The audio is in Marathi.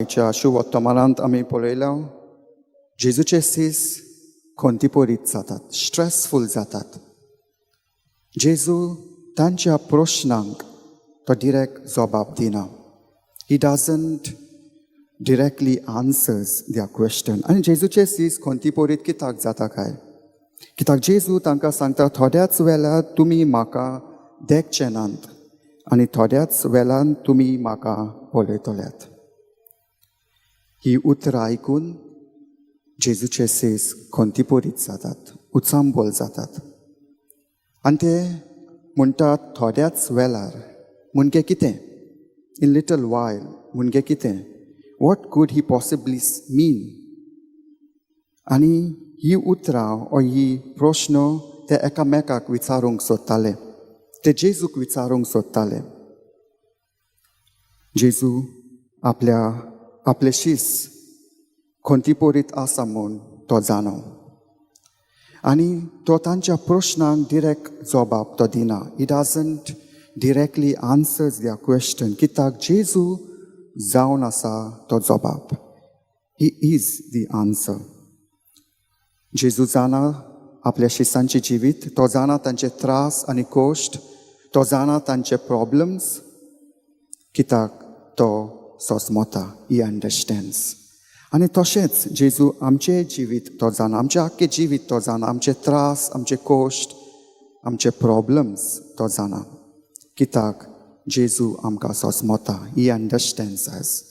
आयच्या शुभ वर्तमानांत आमी पळयलां जेजूचे सीस खोंतीपोरीत जातात, स्ट्रेसफूल जातात. जेजू तांच्या प्रश्नांक तो डिरेक्ट जबाब दिना. He doesn't directly answers their question. आनी जेजूचे सीस खोंतीपोरीत कित्याक जाता काय? कित्याक जेजू तांकां सांगता थोड्याच वेळार तुमी म्हाका देखचे नात आनी थोड्याच वेळान तुमी म्हाका पळयतल्यात. ही उतरां आयकून जेजूचे सीस खोंतीपोरीत जातात, उचांबोल जातात. आनी ते म्हणटात थोड्याच वेळार म्हणजे कितें? इन लिटल वायल म्हणजे कितें? वॉट कूड ही पॉसिबली मीन? आनी ही उतरां ओ ही प्रश्न ते एकामेकाक विचारूंक सोदताले, ते जेजूक विचारूंक सोदताले. जेजू आपले शीस खोंतीपोरीत आसा म्हूण तो जाणो आनी तो तांच्या प्रश्नांक डिरेक्ट जबाब तो दिना. He doesn't directly answers their question. कित्याक जेजू जावन आसा तो जबाब. He is the answer. जेजू जाणा आपल्या शिसांची जिवीत, तो जाणा तांचे त्रास आनी कोश्ट, तो जाणा तांचे प्रॉब्लम्स. कित्याक तो सोसमोता. ही अंडरस्टँड्स. आनी तशेंच जेजू आमचें जिवीत तो जाणा, आमचें आख्खें जिवीत तो जाणा, आमचे त्रास, आमचे कोश्ट, आमचे प्रॉब्लम्स तो जाणा. कित्याक जेजू आमकां सोसमोता. ही अंडरस्टँड्स अस.